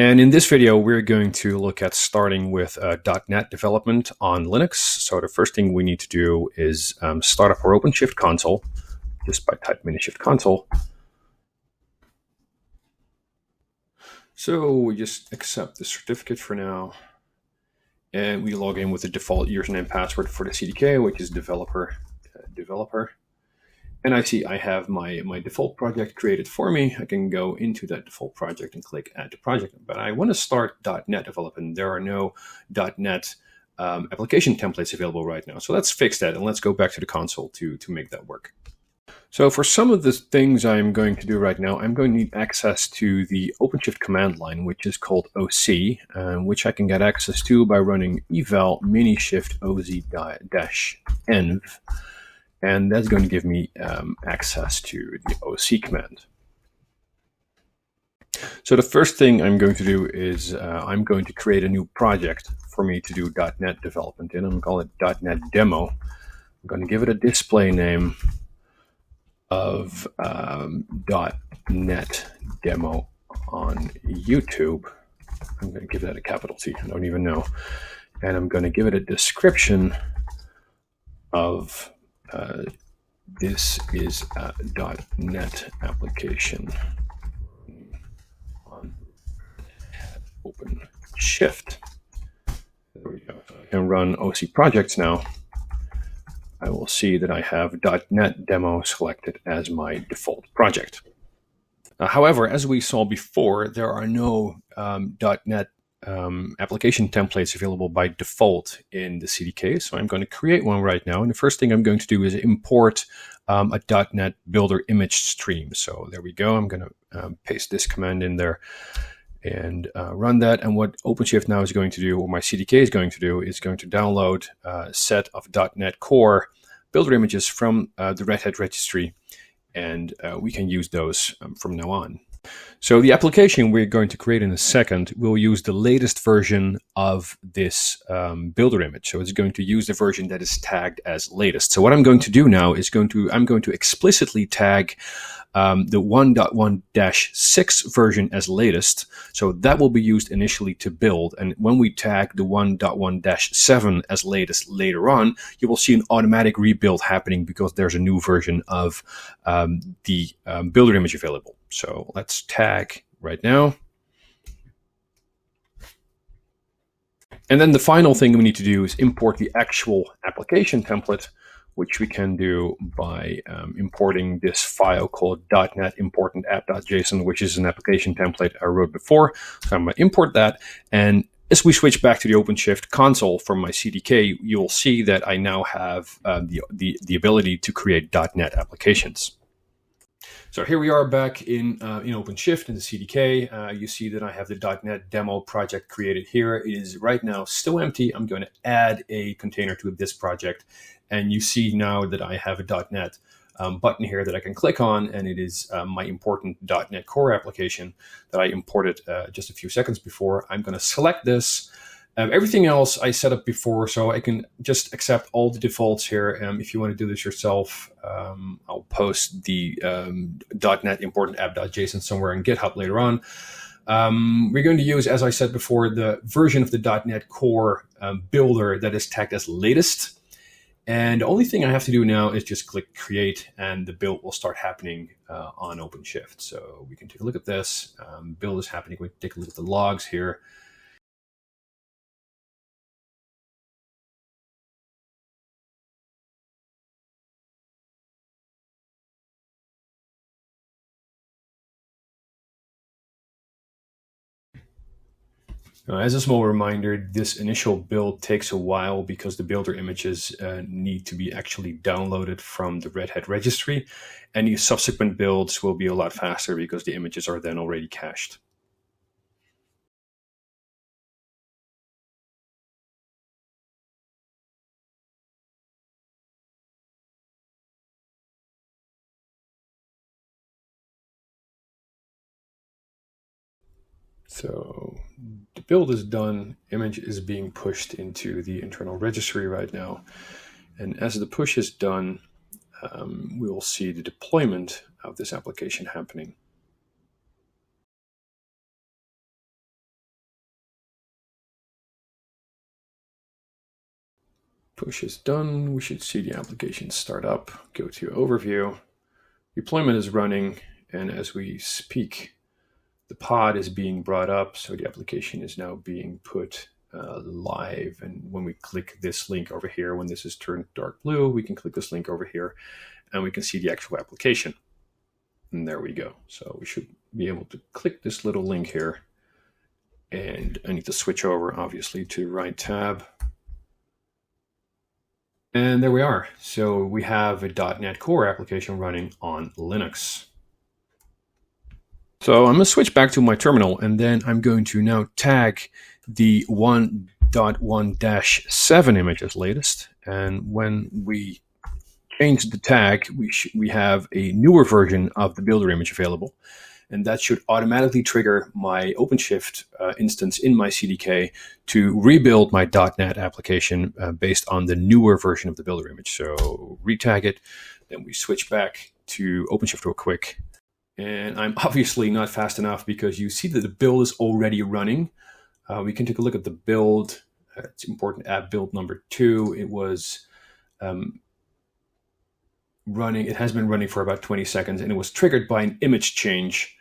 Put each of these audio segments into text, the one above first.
And in this video, we're going to look at starting with .NET development on Linux. So the first thing we need to do is start up our OpenShift console, just by typing in shift console. So we just accept the certificate for now. And we log in with the default username and password for the CDK, which is developer. And I see I have my default project created for me. I can go into that default project and click add to project. But I want to start .NET development. There are no .NET application templates available right now. So let's fix that and let's go back to the console to make that work. So for some of the things I'm going to do right now, I'm going to need access to the OpenShift command line, which is called OC, which I can get access to by running eval minishift oz-env. And that's going to give me access to the OC command. So the first thing I'm going to do is I'm going to create a new project for me to do .NET development in. I'm going to call it .NET Demo. I'm going to give it a display name of .NET Demo on YouTube. I'm going to give that a capital T. I don't even know. And I'm going to give it a description of this is a .NET application on OpenShift. There we go. I can run OC projects now. I will see that I have .NET Demo selected as my default project. However, as we saw before, there are no .NET application templates available by default in the CDK. So I'm going to create one right now. And the first thing I'm going to do is import a .NET Builder image stream. So there we go. I'm going to paste this command in there and run that. And what OpenShift now is going to do, or my CDK is going to do, is going to download a set of .NET Core Builder images from the Red Hat registry. And we can use those from now on. So the application we're going to create in a second will use the latest version of this builder image. So it's going to use the version that is tagged as latest. So what I'm going to do now is I'm going to explicitly tag the 1.1-6 version as latest. So that will be used initially to build. And when we tag the 1.1-7 as latest later on, you will see an automatic rebuild happening because there's a new version of the builder image available. So let's tag right now. And then the final thing we need to do is import the actual application template, which we can do by importing this file called .NET important app.json, which is an application template I wrote before. So I'm going to import that. And as we switch back to the OpenShift console from my CDK, you'll see that I now have the ability to create .NET applications. So here we are back in OpenShift in the CDK. You see that I have the .NET demo project created here. It is right now still empty. I'm going to add a container to this project. And you see now that I have a .NET button here that I can click on, and it is my important .NET Core application that I imported just a few seconds before. I'm going to select this. Everything else I set up before, so I can just accept all the defaults here. If you want to do this yourself, I'll post the .NET important app.json somewhere in GitHub later on. We're going to use, as I said before, the version of the .NET Core builder that is tagged as latest. And the only thing I have to do now is just click create, and the build will start happening on OpenShift. So we can take a look at this. Build is happening. We take a look at the logs here. As a small reminder, this initial build takes a while because the builder images need to be actually downloaded from the Red Hat registry. Any subsequent builds will be a lot faster because the images are then already cached. So the build is done, image is being pushed into the internal registry right now. And as the push is done, we will see the deployment of this application happening. Push is done. We should see the application start up. Go to Overview. Deployment is running, and as we speak, the pod is being brought up, so the application is now being put live. And when we click this link over here, when this is turned dark blue, we can click this link over here, and we can see the actual application. And there we go. So we should be able to click this little link here. And I need to switch over, obviously, to right tab. And there we are. So we have a .NET Core application running on Linux. So I'm going to switch back to my terminal, and then I'm going to now tag the 1.1-7 image as latest. And when we change the tag, we have a newer version of the builder image available. And that should automatically trigger my OpenShift instance in my CDK to rebuild my .NET application based on the newer version of the builder image. So retag it, then we switch back to OpenShift real quick. And I'm obviously not fast enough because you see that the build is already running. We can take a look at the build. It's important app build number 2. It was running. It has been running for about 20 seconds, and it was triggered by an image change.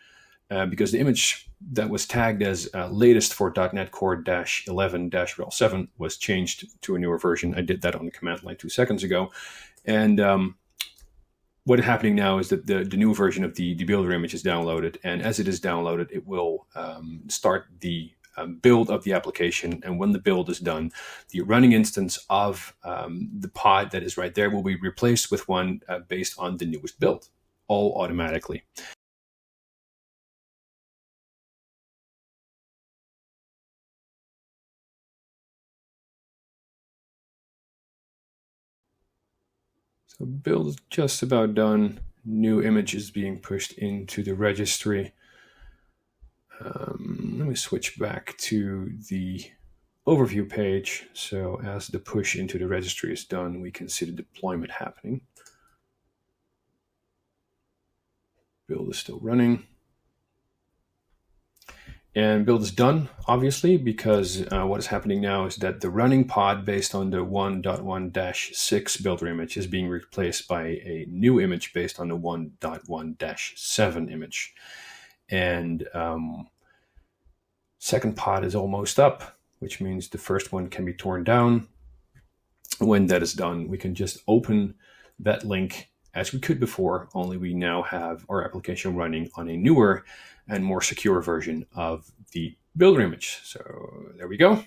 Because the image that was tagged as latest for .NET Core -11-RHEL7 was changed to a newer version. I did that on the command line 2 seconds ago. And what is happening now is that the new version of the builder image is downloaded. And as it is downloaded, it will start the build of the application. And when the build is done, the running instance of the pod that is right there will be replaced with one based on the newest build, all automatically. So build is just about done. New image is being pushed into the registry. Let me switch back to the overview page. So as the push into the registry is done, we can see the deployment happening. Build is still running. And build is done, obviously, because what is happening now is that the running pod based on the 1.1-6 builder image is being replaced by a new image based on the 1.1-7 image. And second pod is almost up, which means the first one can be torn down. When that is done, we can just open that link as we could before, only we now have our application running on a newer and more secure version of the builder image. So there we go.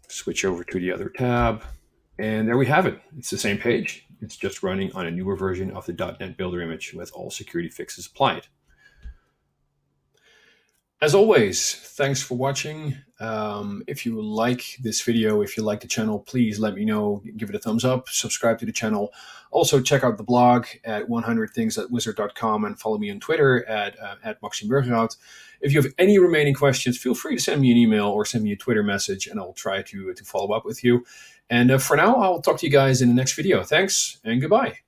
Switch over to the other tab, and there we have it. It's the same page. It's just running on a newer version of the .NET builder image with all security fixes applied. As always, thanks for watching. If you like this video, if you like the channel, please let me know. Give it a thumbs up, subscribe to the channel. Also, check out the blog at 100things@wizard.com and follow me on Twitter at Maxime Burgerhout. If you have any remaining questions, feel free to send me an email or send me a Twitter message, and I'll try to follow up with you. And for now, I'll talk to you guys in the next video. Thanks, and goodbye.